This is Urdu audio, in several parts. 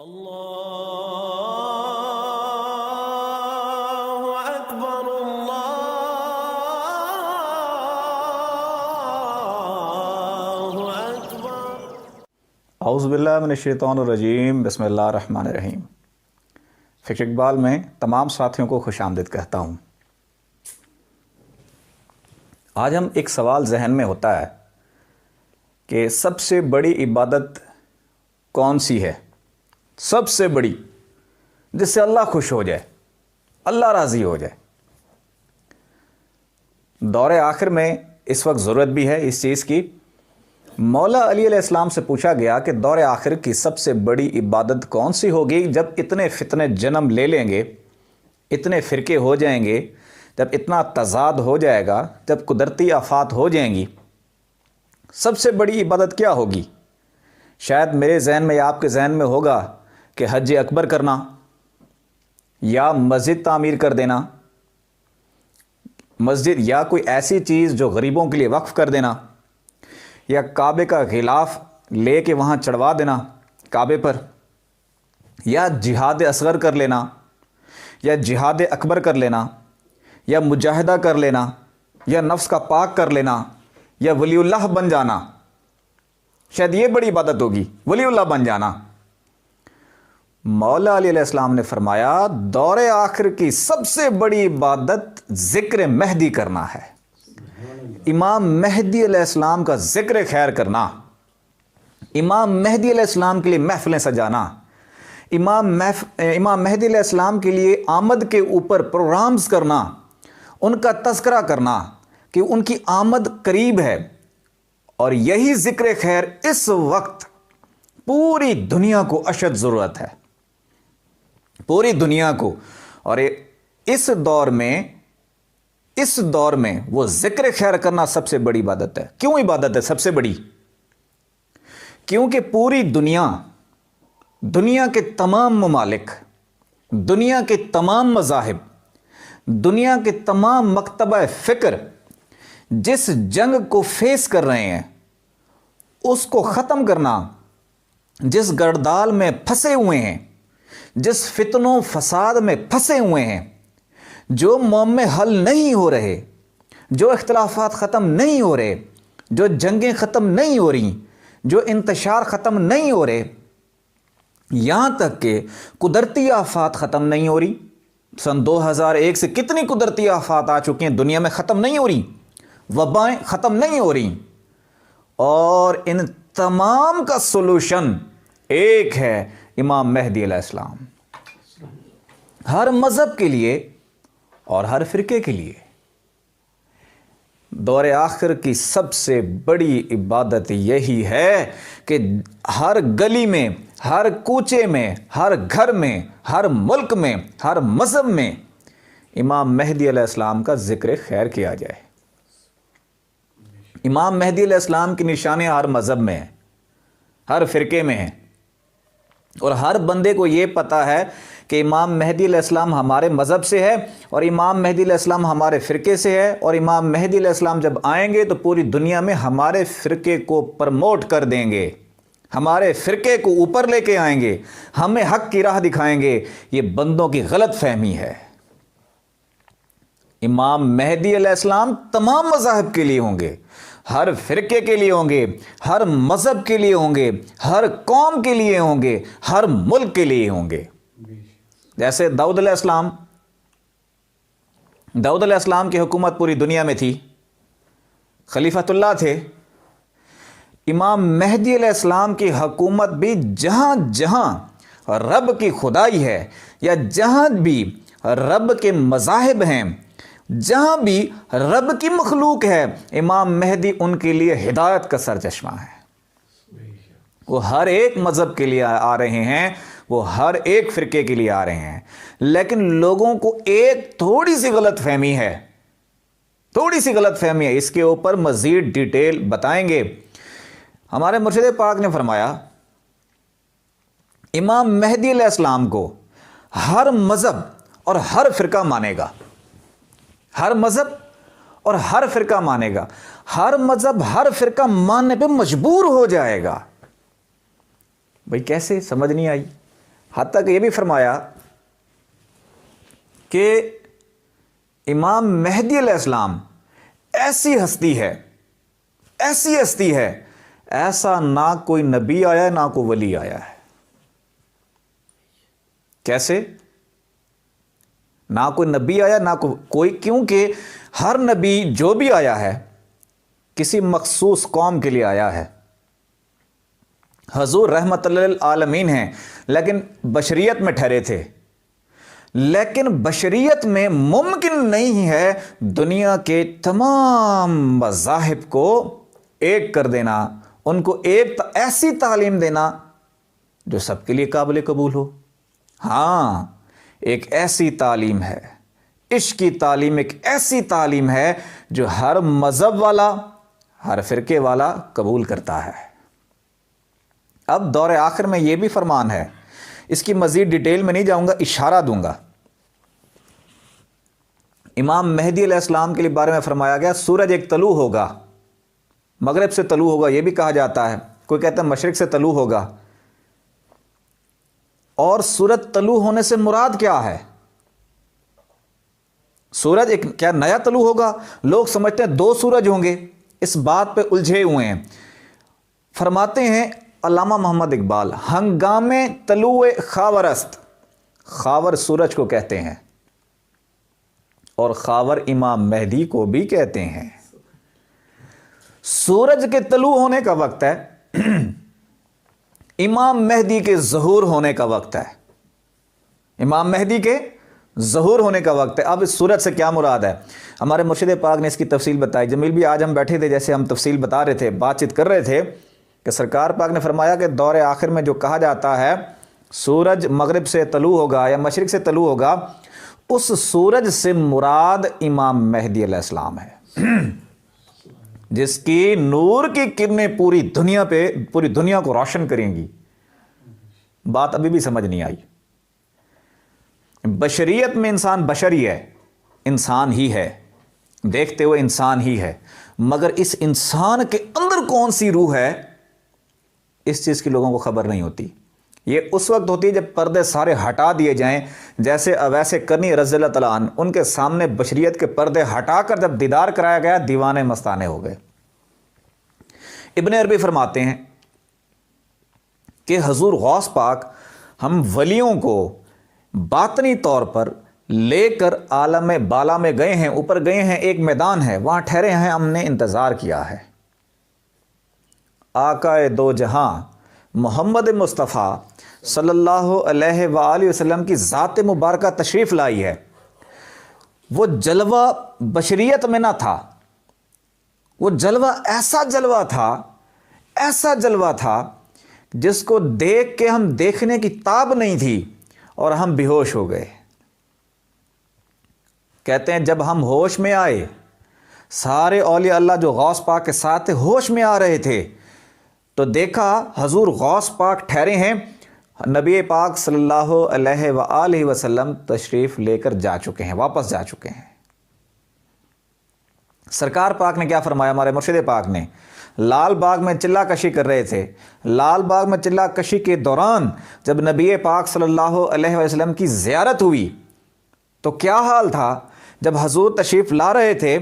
اللہ اکبر اللہ اکبر۔ اعوذ باللہ من الشیطان الرجیم، بسم اللہ الرحمن الرحیم۔ فکر اقبال میں تمام ساتھیوں کو خوش آمدید کہتا ہوں۔ آج ہم ایک سوال ذہن میں ہوتا ہے کہ سب سے بڑی عبادت کون سی ہے؟ سب سے بڑی، جس سے اللہ خوش ہو جائے، اللہ راضی ہو جائے۔ دور آخر میں اس وقت ضرورت بھی ہے اس چیز کی۔ مولا علی علیہ السلام سے پوچھا گیا کہ دور آخر کی سب سے بڑی عبادت کون سی ہوگی؟ جب اتنے فتنے جنم لے لیں گے، اتنے فرقے ہو جائیں گے، جب اتنا تضاد ہو جائے گا، جب قدرتی آفات ہو جائیں گی، سب سے بڑی عبادت کیا ہوگی؟ شاید میرے ذہن میں یا آپ کے ذہن میں ہوگا کہ حج اکبر کرنا، یا مسجد تعمیر کر دینا، مسجد یا کوئی ایسی چیز جو غریبوں کے لیے وقف کر دینا، یا کعبے کا غلاف لے کے وہاں چڑھوا دینا کعبے پر، یا جہاد اصغر کر لینا، یا جہاد اکبر کر لینا، یا مجاہدہ کر لینا، یا نفس کا پاک کر لینا، یا ولی اللہ بن جانا۔ شاید یہ بڑی عبادت ہوگی، ولی اللہ بن جانا۔ مولا علی علیہ السلام نے فرمایا دور آخر کی سب سے بڑی عبادت ذکر مہدی کرنا ہے، امام مہدی علیہ السلام کا ذکر خیر کرنا، امام مہدی علیہ السلام کے لیے محفلیں سجانا، امام مہدی علیہ السلام کے لیے آمد کے اوپر پروگرامز کرنا، ان کا تذکرہ کرنا کہ ان کی آمد قریب ہے۔ اور یہی ذکر خیر اس وقت پوری دنیا کو اشد ضرورت ہے، پوری دنیا کو۔ اور اس دور میں وہ ذکر خیر کرنا سب سے بڑی عبادت ہے۔ کیوں عبادت ہے سب سے بڑی؟ کیونکہ پوری دنیا کے تمام ممالک، دنیا کے تمام مذاہب، دنیا کے تمام مکتبہ فکر جس جنگ کو فیس کر رہے ہیں، اس کو ختم کرنا، جس گردال میں پھنسے ہوئے ہیں، جس فتنوں فساد میں پھنسے ہوئے ہیں، جو معاملے حل نہیں ہو رہے، جو اختلافات ختم نہیں ہو رہے، جو جنگیں ختم نہیں ہو رہی، جو انتشار ختم نہیں ہو رہے، یہاں تک کہ قدرتی آفات ختم نہیں ہو رہی۔ سن 2001 سے کتنی قدرتی آفات آ چکی ہیں دنیا میں، ختم نہیں ہو رہی، وبائیں ختم نہیں ہو رہی۔ اور ان تمام کا سولوشن ایک ہے، امام مہدی علیہ السلام، ہر مذہب کے لیے اور ہر فرقے کے لیے۔ دور آخر کی سب سے بڑی عبادت یہی ہے کہ ہر گلی میں، ہر کوچے میں، ہر گھر میں، ہر ملک میں، ہر مذہب میں امام مہدی علیہ السلام کا ذکر خیر کیا جائے۔ امام مہدی علیہ السلام کی نشانیاں ہر مذہب میں ہیں، ہر فرقے میں ہیں، اور ہر بندے کو یہ پتہ ہے کہ امام مہدی علیہ السلام ہمارے مذہب سے ہے، اور امام مہدی علیہ السلام ہمارے فرقے سے ہے، اور امام مہدی علیہ السلام جب آئیں گے تو پوری دنیا میں ہمارے فرقے کو پرموٹ کر دیں گے، ہمارے فرقے کو اوپر لے کے آئیں گے، ہمیں حق کی راہ دکھائیں گے۔ یہ بندوں کی غلط فہمی ہے۔ امام مہدی علیہ السلام تمام مذاہب کے لیے ہوں گے، ہر فرقے کے لیے ہوں گے، ہر مذہب کے لیے ہوں گے، ہر قوم کے لیے ہوں گے، ہر ملک کے لیے ہوں گے۔ جیسے داؤد علیہ السلام کی حکومت پوری دنیا میں تھی، خلیفۃ اللہ تھے۔ امام مہدی علیہ السلام کی حکومت بھی جہاں جہاں رب کی خدائی ہے، یا جہاں بھی رب کے مذاہب ہیں، جہاں بھی رب کی مخلوق ہے، امام مہدی ان کے لیے ہدایت کا سرچشمہ ہے۔ وہ ہر ایک مذہب کے لیے آ رہے ہیں، وہ ہر ایک فرقے کے لیے آ رہے ہیں، لیکن لوگوں کو ایک تھوڑی سی غلط فہمی ہے، اس کے اوپر مزید ڈیٹیل بتائیں گے۔ ہمارے مرشد پاک نے فرمایا امام مہدی علیہ السلام کو ہر مذہب اور ہر فرقہ مانے گا، ہر مذہب اور ہر فرقہ مانے گا، ہر مذہب ہر فرقہ ماننے پہ مجبور ہو جائے گا۔ بھئی کیسے؟ سمجھ نہیں آئی۔ حتیٰ کہ یہ بھی فرمایا کہ امام مہدی علیہ السلام ایسی ہستی ہے، ایسی ہستی ہے، ایسا نہ کوئی نبی آیا ہے نہ کوئی ولی آیا ہے۔ کیسے؟ نہ کوئی نبی آیا نہ کوئی، کیونکہ ہر نبی جو بھی آیا ہے کسی مخصوص قوم کے لیے آیا ہے۔ حضور رحمت للعالمین ہیں لیکن بشریت میں ٹھہرے تھے، لیکن بشریت میں ممکن نہیں ہے دنیا کے تمام مذاہب کو ایک کر دینا، ان کو ایک ایسی تعلیم دینا جو سب کے لیے قابل قبول ہو۔ ہاں، ایک ایسی تعلیم ہے، عشق کی تعلیم ایک ایسی تعلیم ہے جو ہر مذہب والا، ہر فرقے والا قبول کرتا ہے۔ اب دور آخر میں یہ بھی فرمان ہے، اس کی مزید ڈیٹیل میں نہیں جاؤں گا، اشارہ دوں گا۔ امام مہدی علیہ السلام کے لیے بارے میں فرمایا گیا سورج ایک طلوع ہوگا، مغرب سے طلوع ہوگا، یہ بھی کہا جاتا ہے، کوئی کہتا ہے مشرق سے طلوع ہوگا۔ اور سورج طلوع ہونے سے مراد کیا ہے؟ سورج ایک کیا نیا طلوع ہوگا؟ لوگ سمجھتے ہیں دو سورج ہوں گے، اس بات پہ الجھے ہوئے ہیں۔ فرماتے ہیں علامہ محمد اقبال، ہنگام طلوع خاور است، خاور سورج کو کہتے ہیں اور خاور امام مہدی کو بھی کہتے ہیں۔ سورج کے طلوع ہونے کا وقت ہے، امام مہدی کے ظہور ہونے کا وقت ہے، امام مہدی کے ظہور ہونے کا وقت ہے۔ اب اس سورج سے کیا مراد ہے؟ ہمارے مرشد پاک نے اس کی تفصیل بتائی۔ جمیل بھی آج ہم بیٹھے تھے، جیسے ہم تفصیل بتا رہے تھے، بات چیت کر رہے تھے کہ سرکار پاک نے فرمایا کہ دور آخر میں جو کہا جاتا ہے سورج مغرب سے طلوع ہوگا یا مشرق سے طلوع ہوگا، اس سورج سے مراد امام مہدی علیہ السلام ہے، جس کی نور کی کرنیں پوری دنیا کو روشن کریں گی۔ بات ابھی بھی سمجھ نہیں آئی۔ بشریت میں انسان بشری ہے، انسان ہی ہے، دیکھتے ہوئے انسان ہی ہے، مگر اس انسان کے اندر کون سی روح ہے اس چیز کی لوگوں کو خبر نہیں ہوتی۔ یہ اس وقت ہوتی ہے جب پردے سارے ہٹا دیے جائیں، جیسے اویس کرنی رضی اللہ تعالیٰ عنہ، ان کے سامنے بشریت کے پردے ہٹا کر جب دیدار کرایا گیا، دیوانے مستانے ہو گئے۔ ابن عربی فرماتے ہیں کہ حضور غوث پاک ہم ولیوں کو باطنی طور پر لے کر عالم بالا میں گئے ہیں، اوپر گئے ہیں، ایک میدان ہے، وہاں ٹھہرے ہیں، ہم نے انتظار کیا ہے۔ آقا دو جہاں محمد مصطفیٰ صلی اللہ علیہ وآلہ وسلم کی ذات مبارکہ تشریف لائی ہے۔ وہ جلوہ بشریت میں نہ تھا، وہ جلوہ ایسا جلوہ تھا جس کو دیکھ کے ہم دیکھنے کی تاب نہیں تھی اور ہم بے ہوش ہو گئے۔ کہتے ہیں جب ہم ہوش میں آئے، سارے اولیاء اللہ جو غوث پاک کے ساتھ تھے ہوش میں آ رہے تھے، تو دیکھا حضور غوث پاک ٹھہرے ہیں، نبی پاک صلی اللہ علیہ وآلہ وسلم تشریف لے کر جا چکے ہیں، واپس جا چکے ہیں۔ سرکار پاک نے کیا فرمایا؟ ہمارے مرشد پاک نے لال باغ میں چلہ کشی کر رہے تھے، لال باغ میں چلہ کشی کے دوران جب نبی پاک صلی اللہ علیہ وسلم کی زیارت ہوئی تو کیا حال تھا؟ جب حضور تشریف لا رہے تھے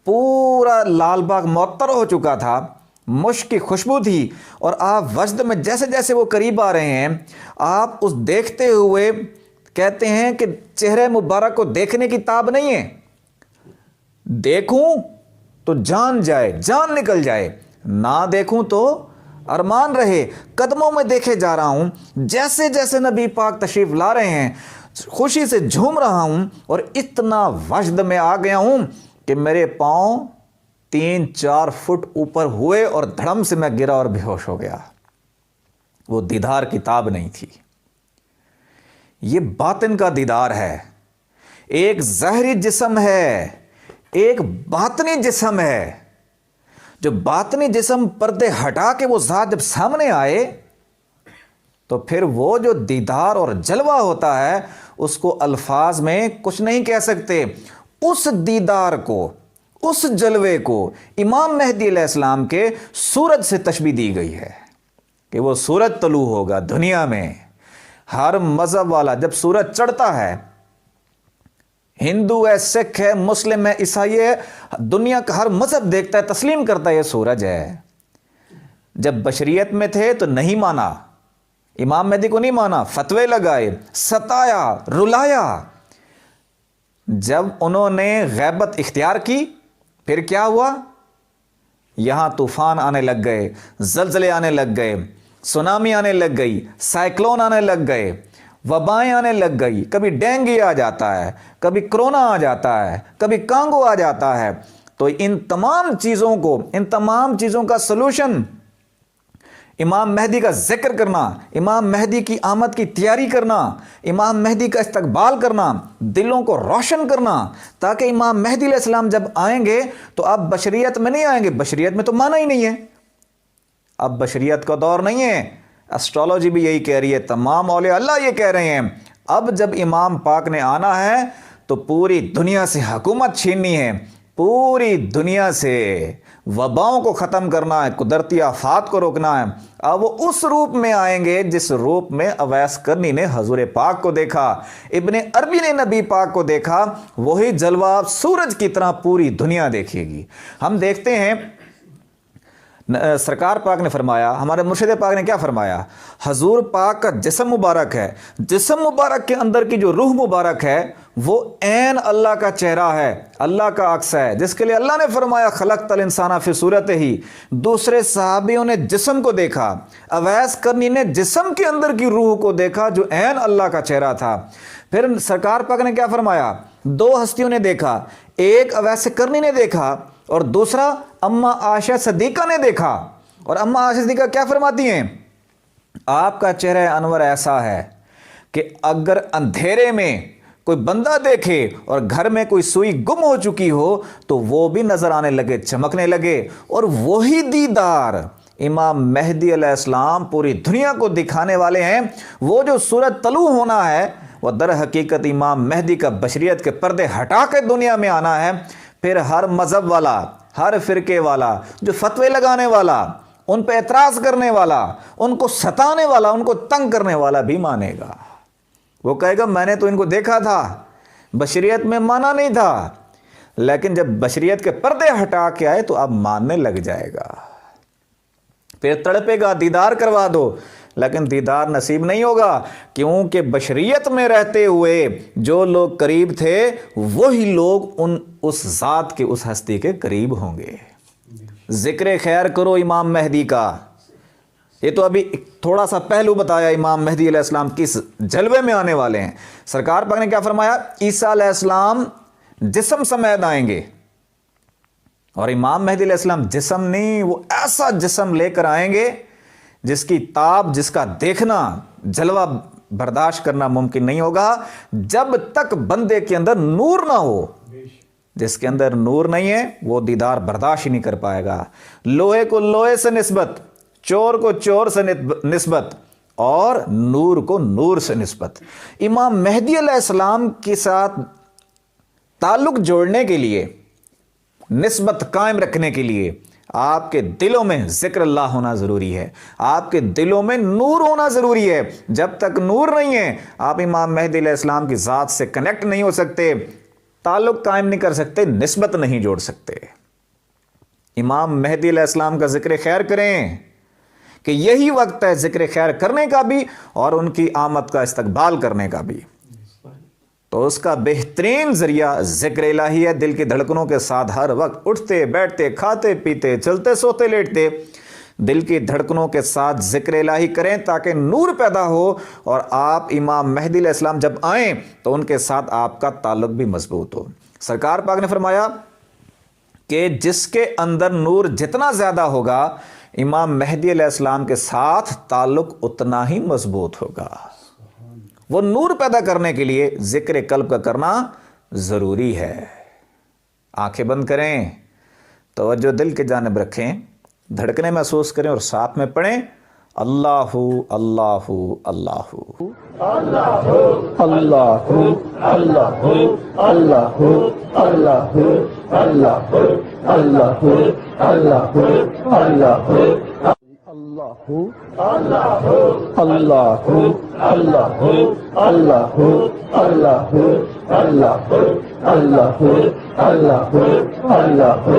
پورا لال باغ معطر ہو چکا تھا، مشک کی خوشبو تھی، اور آپ وجد میں جیسے جیسے وہ قریب آ رہے ہیں، آپ اس دیکھتے ہوئے کہتے ہیں کہ چہرے مبارک کو دیکھنے کی تاب نہیں ہے، دیکھوں تو جان جائے، جان نکل جائے، نہ دیکھوں تو ارمان رہے، قدموں میں دیکھے جا رہا ہوں، جیسے جیسے نبی پاک تشریف لا رہے ہیں خوشی سے جھوم رہا ہوں، اور اتنا وجد میں آ گیا ہوں کہ میرے پاؤں 3-4 فٹ اوپر ہوئے اور دھڑم سے میں گرا اور بے ہوش ہو گیا۔ وہ دیدار کی تاب نہیں تھی، یہ باطن کا دیدار ہے۔ ایک ظاہری جسم ہے، ایک باطنی جسم ہے۔ جو باطنی جسم پردے ہٹا کے وہ ذات جب سامنے آئے تو پھر وہ جو دیدار اور جلوہ ہوتا ہے اس کو الفاظ میں کچھ نہیں کہہ سکتے۔ اس دیدار کو، اس جلوے کو امام مہدی علیہ السلام کے سورج سے تشبیہ دی گئی ہے کہ وہ سورج طلوع ہوگا دنیا میں، ہر مذہب والا جب سورج چڑھتا ہے، ہندو ہے، سکھ ہے، مسلم ہے، عیسائی ہے، دنیا کا ہر مذہب دیکھتا ہے، تسلیم کرتا ہے یہ سورج ہے۔ جب بشریت میں تھے تو نہیں مانا، امام مہدی کو نہیں مانا، فتوے لگائے، ستایا، رلایا۔ جب انہوں نے غیبت اختیار کی پھر کیا ہوا؟ یہاں طوفان آنے لگ گئے، زلزلے آنے لگ گئے، سونامی آنے لگ گئی، سائیکلون آنے لگ گئے، وبائیں آنے لگ گئی، کبھی ڈینگی آ جاتا ہے، کبھی کرونا آ جاتا ہے، کبھی کانگو آ جاتا ہے۔ تو ان تمام چیزوں کا سلوشن امام مہدی کا ذکر کرنا، امام مہدی کی آمد کی تیاری کرنا، امام مہدی کا استقبال کرنا، دلوں کو روشن کرنا، تاکہ امام مہدی علیہ السلام جب آئیں گے تو اب بشریت میں نہیں آئیں گے، بشریت میں تو مانا ہی نہیں ہے، اب بشریت کا دور نہیں ہے۔ اسٹرالوجی بھی یہی کہہ رہی ہے، تمام اولیاء اللہ یہ کہہ رہے ہیں، اب جب امام پاک نے آنا ہے تو پوری دنیا سے حکومت چھیننی ہے، پوری دنیا سے وباؤں کو ختم کرنا ہے، قدرتی آفات کو روکنا ہے۔ اب وہ اس روپ میں آئیں گے جس روپ میں اویس کرنی نے حضور پاک کو دیکھا، ابن عربی نے نبی پاک کو دیکھا، وہی جلوہ سورج کی طرح پوری دنیا دیکھے گی۔ ہم دیکھتے ہیں سرکار پاک نے فرمایا، ہمارے مرشد پاک نے کیا فرمایا؟ حضور پاک کا جسم مبارک ہے، جسم مبارک کے اندر کی جو روح مبارک ہے وہ عین اللہ کا چہرہ ہے، اللہ کا عکس ہے، جس کے لیے اللہ نے فرمایا خلقت الانسان فی صورتہ ہی۔ دوسرے صحابیوں نے جسم کو دیکھا، اویس کرنی نے جسم کے اندر کی روح کو دیکھا جو عین اللہ کا چہرہ تھا۔ پھر سرکار پاک نے کیا فرمایا؟ دو ہستیوں نے دیکھا، ایک اویس کرنی نے دیکھا اور دوسرا اماں عائشہ صدیقہ نے دیکھا۔ اور اماں عائشہ صدیقہ کیا فرماتی ہیں؟ آپ کا چہرہ انور ایسا ہے کہ اگر اندھیرے میں کوئی بندہ دیکھے اور گھر میں کوئی سوئی گم ہو چکی ہو تو وہ بھی نظر آنے لگے، چمکنے لگے۔ اور وہی دیدار امام مہدی علیہ السلام پوری دنیا کو دکھانے والے ہیں۔ وہ جو سورج طلوع ہونا ہے وہ در حقیقت امام مہدی کا بشریت کے پردے ہٹا کے دنیا میں آنا ہے۔ پھر ہر مذہب والا، ہر فرقے والا، جو فتوے لگانے والا، ان پہ اعتراض کرنے والا، ان کو ستانے والا، ان کو تنگ کرنے والا بھی مانے گا۔ وہ کہے گا میں نے تو ان کو دیکھا تھا، بشریت میں مانا نہیں تھا، لیکن جب بشریت کے پردے ہٹا کے آئے تو اب ماننے لگ جائے گا۔ پھر تڑپے گا دیدار کروا دو، لیکن دیدار نصیب نہیں ہوگا، کیونکہ بشریت میں رہتے ہوئے جو لوگ قریب تھے وہی لوگ اس ذات کے، اس ہستی کے قریب ہوں گے۔ ذکر خیر کرو امام مہدی کا۔ یہ تو ابھی تھوڑا سا پہلو بتایا امام مہدی علیہ السلام کس جلوے میں آنے والے ہیں۔ سرکار پاک نے کیا فرمایا؟ عیسیٰ علیہ السلام جسم سمیت آئیں گے، اور امام مہدی علیہ السلام جسم نہیں، وہ ایسا جسم لے کر آئیں گے جس کی تاب، جس کا دیکھنا، جلوہ برداشت کرنا ممکن نہیں ہوگا جب تک بندے کے اندر نور نہ ہو۔ جس کے اندر نور نہیں ہے وہ دیدار برداشت ہی نہیں کر پائے گا۔ لوہے کو لوہے سے نسبت، چور کو چور سے نسبت، اور نور کو نور سے نسبت۔ امام مہدی علیہ السلام کے ساتھ تعلق جوڑنے کے لیے، نسبت قائم رکھنے کے لیے آپ کے دلوں میں ذکر اللہ ہونا ضروری ہے، آپ کے دلوں میں نور ہونا ضروری ہے۔ جب تک نور نہیں ہے آپ امام مہدی علیہ السلام کی ذات سے کنیکٹ نہیں ہو سکتے، تعلق قائم نہیں کر سکتے، نسبت نہیں جوڑ سکتے۔ امام مہدی علیہ السلام کا ذکر خیر کریں کہ یہی وقت ہے ذکر خیر کرنے کا بھی اور ان کی آمد کا استقبال کرنے کا بھی۔ تو اس کا بہترین ذریعہ ذکر الہی ہے۔ دل کی دھڑکنوں کے ساتھ ہر وقت اٹھتے بیٹھتے کھاتے پیتے چلتے سوتے لیٹتے دل کی دھڑکنوں کے ساتھ ذکر الہی کریں تاکہ نور پیدا ہو، اور آپ امام مہدی علیہ السلام جب آئیں تو ان کے ساتھ آپ کا تعلق بھی مضبوط ہو۔ سرکار پاک نے فرمایا کہ جس کے اندر نور جتنا زیادہ ہوگا امام مہدی علیہ السلام کے ساتھ تعلق اتنا ہی مضبوط ہوگا۔ وہ نور پیدا کرنے کے لیے ذکر قلب کا کرنا ضروری ہے۔ آنکھیں بند کریں، توجہ دل کی جانب رکھیں، دھڑکنے محسوس کریں اور ساتھ میں پڑھیں اللہ اللہ اللہ اللہ اللہ اللہ اللہ اللہ اللہ اللہ اللہ اللہ اللہ اللہ اللہ اللہ اللہ اللہ اللہ اللہ اللہ اللہ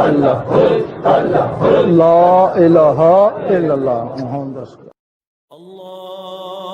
اللہ لا الہ الا اللہ محمد رسول اللہ. اللہ